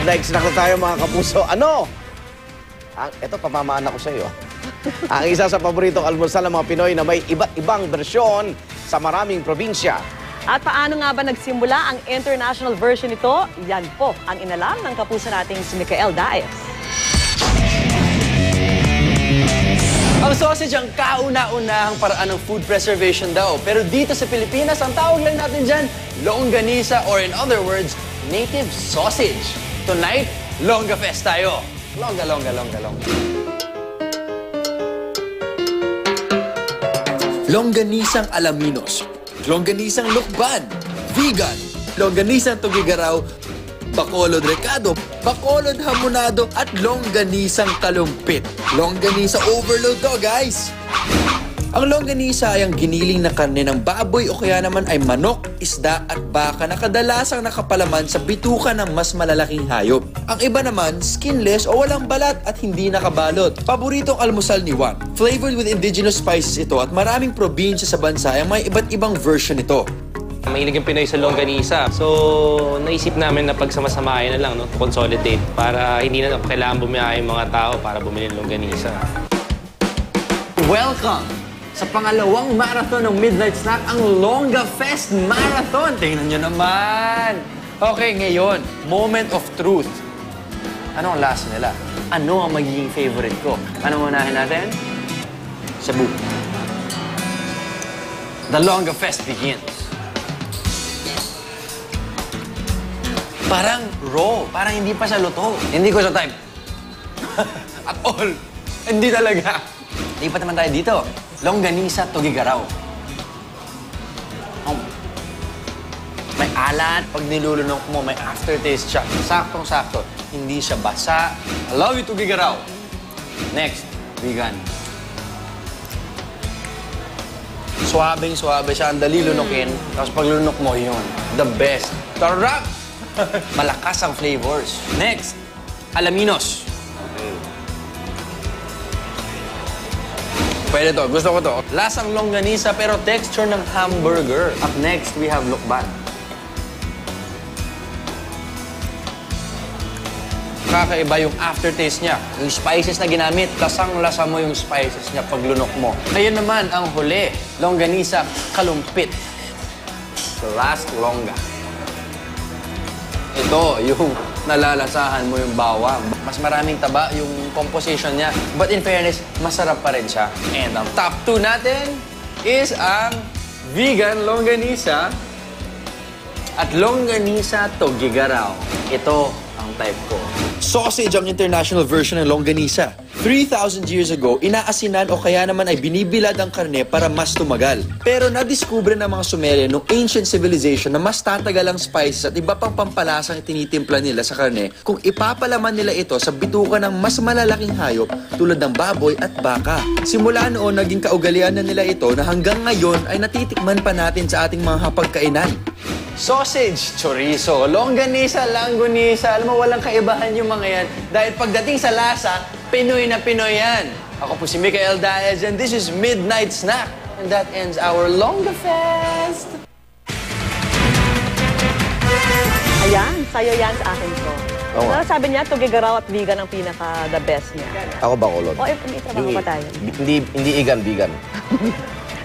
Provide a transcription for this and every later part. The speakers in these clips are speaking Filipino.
Next na tayo mga kapuso. Ano? Ito, pamamaan ako sa iyo. Ang isa sa paboritong almusal ng mga Pinoy na may iba't ibang bersyon sa maraming probinsya. At paano nga ba nagsimula ang international version nito? Yan po ang inalam ng kapuso nating si Micael Daes. Ang sausage ang kauna-unahang paraan ng food preservation daw. Pero dito sa Pilipinas, ang tawag lang natin dyan, longganisa or in other words, native sausage. Tonight, Longa Fest tayo. Longa, longa, longa, longa. Longganisang Alaminos, longganisang Lukban, vegan, longganisang Tugigaraw, Bacolod Recado, Bacolod Hamonado, at longganisang Kalumpit. Longganisa overload to, guys! Ang longganisa ay ang giniling na karne ng baboy o kaya naman ay manok, isda at baka na kadalasang nakapalaman sa bituka ng mas malalaking hayop. Ang iba naman, skinless o walang balat at hindi nakabalot. Paboritong almusal ni Juan. Flavored with indigenous spices ito at maraming probinsya sa bansa ay may iba't ibang version nito. Mahilig ang Pinoy sa longganisa. So, naisip namin na pagsamasamahin na lang, no, to consolidate para hindi na kailangan bumiyahe yung mga tao para bumili ng longganisa. Welcome sa pangalawang marathon ng Midnight Snack, ang Longa Fest Marathon. Tingnan nyo naman. Okay, ngayon, moment of truth. Ano ang lasa nila? Ano ang magiging favorite ko? Ano unahin natin? Shabu. The Longa Fest begins. Parang raw. Parang hindi pa siya luto. Hindi ko sa type. At all. Hindi talaga. Lipat naman tayo dito. Longganisa Tugigaraw. May alat. Pag nilulunok mo, may aftertaste siya. Saktong-sakto. Hindi siya basa. I love you, Tugigaraw. Next, vegan. Suwabing-suwabe siya. Ang dali lunukin. Tapos pag lunok mo, yun. The best. Tarap! Malakas ang flavors. Next, Alaminos. Pwede to. Gusto ko to. Lasang longganisa pero texture ng hamburger. Up next, we have Lukban. Kakaiba yung aftertaste niya. Yung spices na ginamit, lasang-lasa mo yung spices niya pag lunok mo. Ngayon naman, ang huli, longganisa Kalumpit. The last longa. Ito, yung nalalasahan mo yung bawang. Mas maraming taba yung composition niya. But in fairness, masarap pa rin siya. And ang top 2 natin is ang vegan longganisa at longganisa Tugigaraw. Ito ang type ko. Sausage ang international version ng longganisa. 3,000 years ago, inaasinan o kaya naman ay binibilad ang karne para mas tumagal. Pero nadiskubre ng mga Sumerian noong ancient civilization na mas tatagal ang spices at iba pang pampalasang tinitimpla nila sa karne kung ipapalaman nila ito sa bituka ng mas malalaking hayop tulad ng baboy at baka. Simula noon, naging kaugalian na nila ito na hanggang ngayon ay natitikman pa natin sa ating mga hapagkainan. Sausage, chorizo, longganisa, langgonisa. Alam mo, walang kaibahan yung mga yan. Dahil pagdating sa lasa, Pinoy na Pinoy yan. Ako po si Micael Daes and this is Midnight Snack. And that ends our Longa Fest. Ayan, sayo yan sa akin ko. Oo. So, sabi niya, Tugigaraw at vegan ang pinaka-the best niya. Ako Bacolod. O, may trabaho pa tayo. Hindi igan, vegan.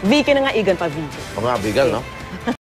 Vegan na nga, igan pa vegan. O nga, vegan, no?